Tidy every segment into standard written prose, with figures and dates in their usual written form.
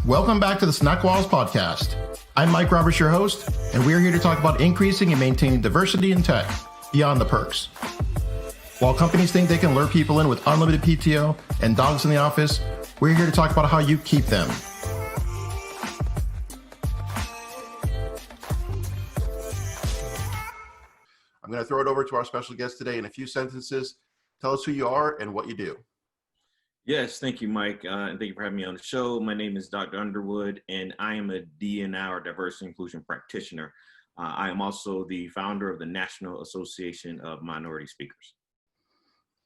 Welcome back to the SnackWalls podcast. I'm Mike Roberts, your host, and we're here to talk about increasing and maintaining diversity in tech beyond the perks. While companies think they can lure people in with unlimited PTO and dogs in the office, we're here to talk about how you keep them. I'm going to throw it over to our special guest today in a few sentences. Tell us who you are and what you do. Yes, thank you, Mike, and thank you for having me on the show. My name is Dr. Underwood, and I am a D&I, or Diversity and Inclusion Practitioner. I am also the founder of the National Association of Minority Speakers.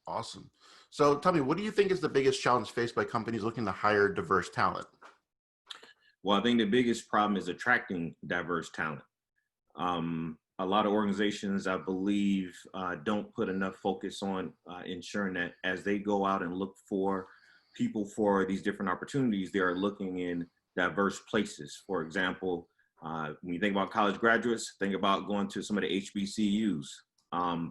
Awesome. So tell me, what do you think is the biggest challenge faced by companies looking to hire diverse talent? Well, I think the biggest problem is attracting diverse talent. A lot of organizations, I believe, don't put enough focus on ensuring that as they go out and look for people for these different opportunities, they are looking in diverse places. For example, when you think about college graduates, think about going to some of the HBCUs.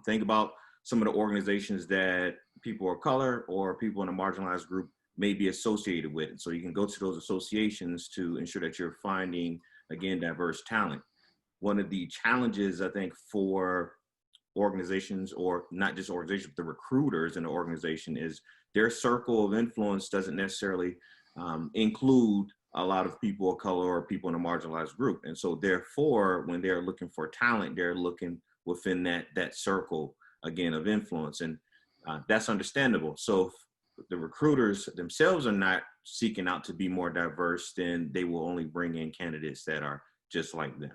Think about some of the organizations that people of color or people in a marginalized group may be associated with. And so you can go to those associations to ensure that you're finding, again, diverse talent. One of the challenges, I think, for organizations, or not just organizations, but the recruiters in the organization, is their circle of influence doesn't necessarily include a lot of people of color or people in a marginalized group. And so therefore, when they're looking for talent, they're looking within that circle, again, of influence. And that's understandable. So if the recruiters themselves are not seeking out to be more diverse, then they will only bring in candidates that are just like them.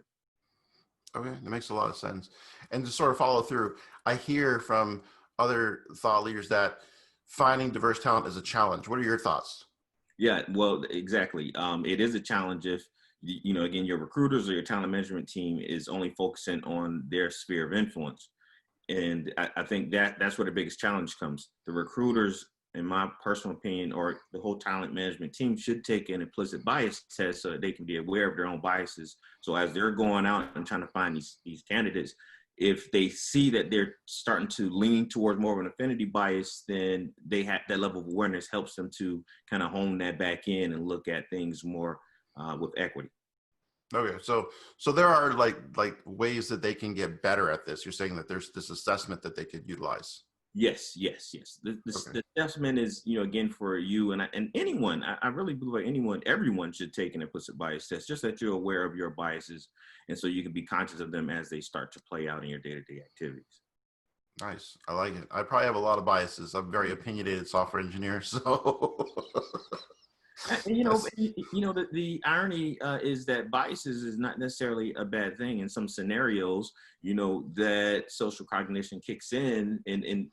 Okay, that makes a lot of sense. And to sort of follow through, I hear from other thought leaders that finding diverse talent is a challenge. What are your thoughts? Yeah, well, exactly. It is a challenge if, again, your recruiters or your talent management team is only focusing on their sphere of influence. And I think that's where the biggest challenge comes. The recruiters, in my personal opinion, or the whole talent management team, should take an implicit bias test so that they can be aware of their own biases. So as they're going out and trying to find these candidates, if they see that they're starting to lean towards more of an affinity bias, then they have that level of awareness helps them to kind of hone that back in and look at things more with equity. Okay, so there are like ways that they can get better at this. You're saying that there's this assessment that they could utilize. Yes. The assessment is, again, for you and anyone. I really believe everyone should take an implicit bias test, just that you're aware of your biases, and so you can be conscious of them as they start to play out in your day-to-day activities. Nice, I like it. I probably have a lot of biases. I'm a very opinionated software engineer, so. The irony is that biases is not necessarily a bad thing. In some scenarios, that social cognition kicks in, and it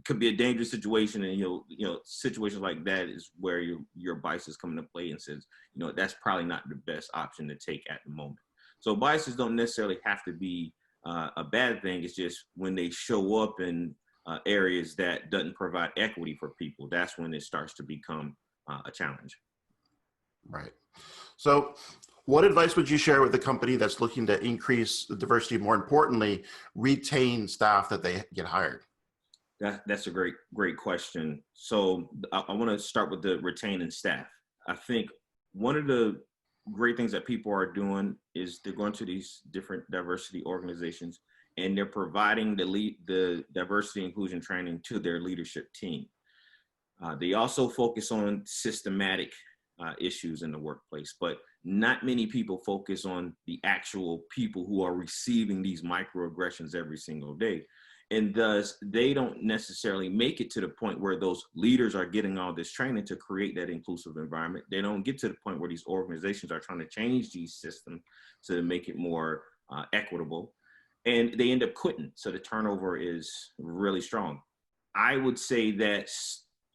could be a dangerous situation. And, situations like that is where your biases come into play and says, that's probably not the best option to take at the moment. So biases don't necessarily have to be a bad thing. It's just when they show up in areas that doesn't provide equity for people, that's when it starts to become a challenge. Right. So what advice would you share with a company that's looking to increase the diversity, more importantly, retain staff that they get hired? That's a great question. So I want to start with the retaining staff. I think one of the great things that people are doing is they're going to these different diversity organizations and they're providing the diversity inclusion training to their leadership team. They also focus on systematic issues in the workplace, but not many people focus on the actual people who are receiving these microaggressions every single day. And thus, they don't necessarily make it to the point where those leaders are getting all this training to create that inclusive environment. They don't get to the point where these organizations are trying to change these systems to make it more equitable. And they end up quitting. So the turnover is really strong. I would say that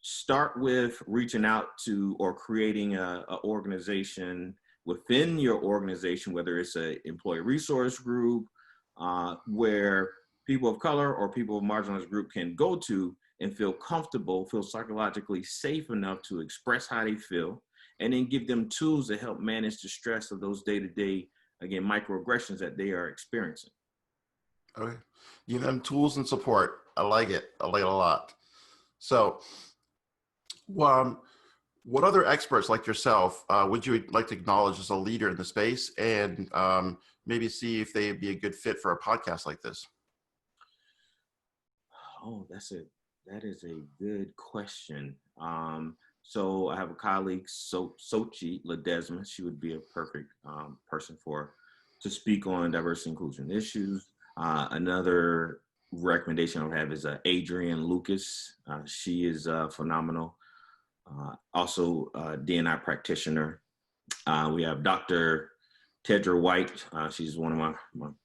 start with reaching out to or creating a organization within your organization, whether it's an employee resource group, where people of color or people of marginalized group can go to and feel comfortable, feel psychologically safe enough to express how they feel, and then give them tools to help manage the stress of those day-to-day, again, microaggressions that they are experiencing. Okay. Give them tools and support. I like it. I like it a lot. So, What other experts like yourself would you like to acknowledge as a leader in the space, and maybe see if they'd be a good fit for a podcast like this? Oh, that is a good question. So I have a colleague, Sochi Ledesma. She would be a perfect person to speak on diversity inclusion issues. Another recommendation I would have is Adrienne Lucas. She is phenomenal. Also, D&I practitioner. We have Dr. Tedra White. She's one of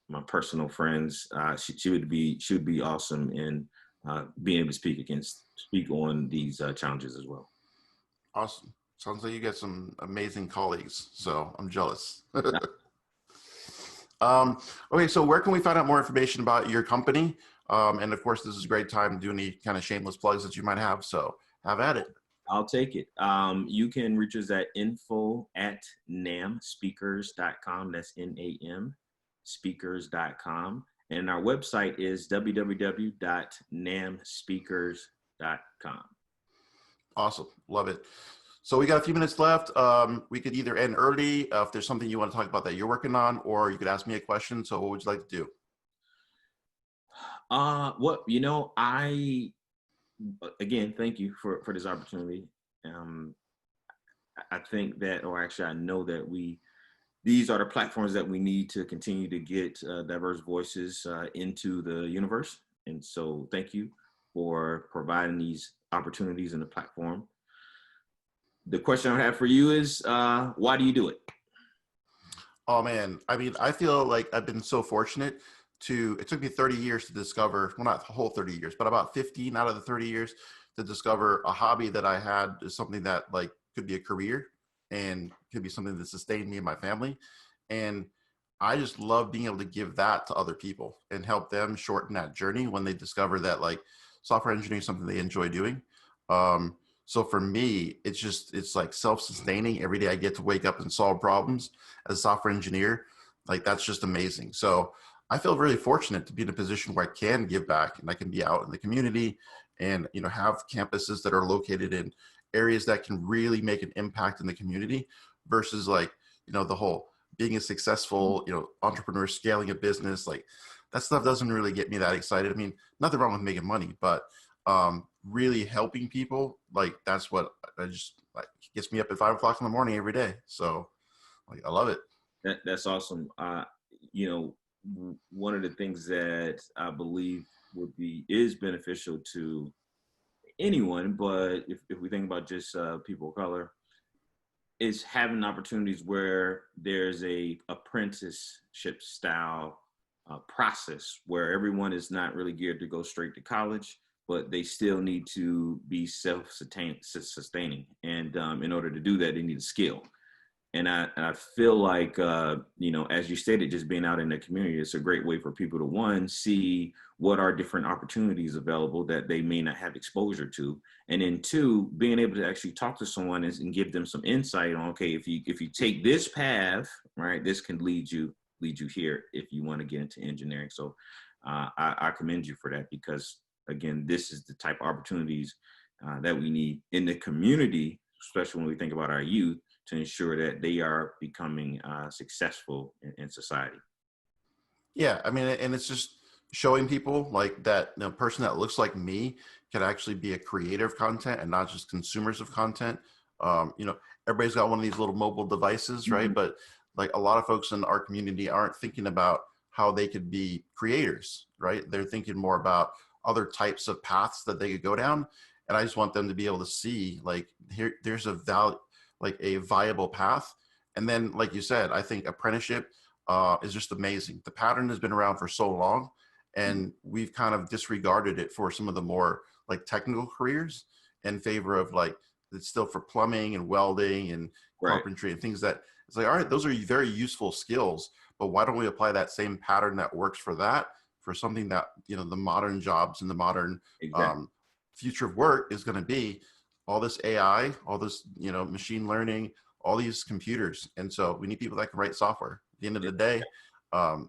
my personal friends. She would be awesome in being able to speak on these challenges as well. Awesome. Sounds like you got some amazing colleagues, so I'm jealous. Okay, so where can we find out more information about your company? And of course, this is a great time to do any kind of shameless plugs that you might have, so have at it. I'll take it. You can reach us at info@namspeakers.com. That's NAM speakers.com. And our website is www.namspeakers.com. Awesome. Love it. So we got a few minutes left. We could either end early if there's something you want to talk about that you're working on, or you could ask me a question. So what would you like to do? Again, thank you for this opportunity. I think that, or actually I know that these are the platforms that we need to continue to get diverse voices into the universe. And so thank you for providing these opportunities in the platform. The question I have for you is, why do you do it? Oh man, I mean, I feel like I've been so fortunate it took me 30 years to discover, well, not the whole 30 years, but about 15 out of the 30 years to discover a hobby that I had is something that like could be a career and could be something that sustained me and my family. And I just love being able to give that to other people and help them shorten that journey when they discover that like software engineering is something they enjoy doing. So for me, it's like self-sustaining. Every day I get to wake up and solve problems as a software engineer. Like that's just amazing. So I feel really fortunate to be in a position where I can give back and I can be out in the community and, have campuses that are located in areas that can really make an impact in the community versus like, the whole being a successful, entrepreneur, scaling a business. Like that stuff doesn't really get me that excited. I mean, nothing wrong with making money, but really helping people, like that's what gets me up at 5 o'clock in the morning every day. So like, I love it. That's awesome. One of the things that I believe is beneficial to anyone, but if we think about just people of color, is having opportunities where there's a apprenticeship style process where everyone is not really geared to go straight to college, but they still need to be self-sustaining. And in order to do that, they need a skill. And I feel like, as you stated, just being out in the community, it's a great way for people to, one, see what are different opportunities available that they may not have exposure to. And then two, being able to actually talk to someone and give them some insight on, okay, if you take this path, right, this can lead you here if you want to get into engineering. So I commend you for that because, again, this is the type of opportunities that we need in the community, especially when we think about our youth, to ensure that they are becoming successful in society. Yeah, I mean, and it's just showing people like that person that looks like me can actually be a creator of content and not just consumers of content. Everybody's got one of these little mobile devices, right? Mm-hmm. But like a lot of folks in our community aren't thinking about how they could be creators, right? They're thinking more about other types of paths that they could go down. And I just want them to be able to see like there's a viable path. And then, like you said, I think apprenticeship is just amazing. The pattern has been around for so long, and we've kind of disregarded it for some of the more like technical careers in favor of like it's still for plumbing and welding and carpentry and things that it's like, all right, those are very useful skills, but why don't we apply that same pattern that works for that for something that the modern jobs and the modern future of work is going to be all this AI, all this, machine learning, all these computers. And so we need people that can write software. At the end of the day,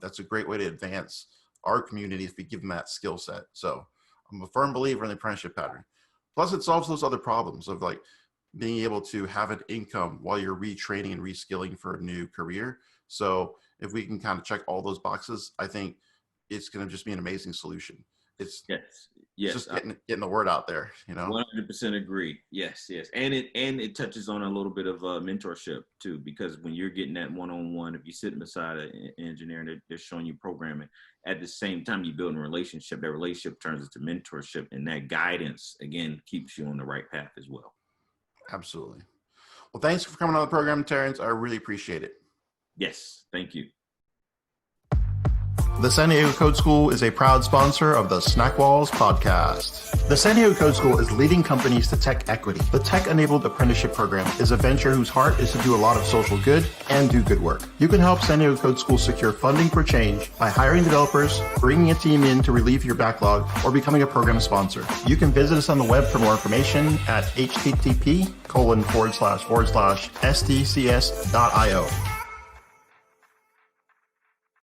that's a great way to advance our community if we give them that skill set. So I'm a firm believer in the apprenticeship pattern. Plus it solves those other problems of like being able to have an income while you're retraining and reskilling for a new career. So if we can kind of check all those boxes, I think it's going to just be an amazing solution. It's just getting the word out there, 100% agree. Yes. And it touches on a little bit of mentorship too, because when you're getting that one-on-one, if you're sitting beside an engineer and they're showing you programming, at the same time you build a relationship, that relationship turns into mentorship, and that guidance again keeps you on the right path as well. Absolutely. Well, thanks for coming on the program, Terrence. I really appreciate it. Yes, thank you. The San Diego Code School is a proud sponsor of the SnackWalls podcast. The San Diego Code School is leading companies to tech equity. The tech-enabled apprenticeship program is a venture whose heart is to do a lot of social good and do good work. You can help San Diego Code School secure funding for change by hiring developers, bringing a team in to relieve your backlog, or becoming a program sponsor. You can visit us on the web for more information at http://sdcs.io.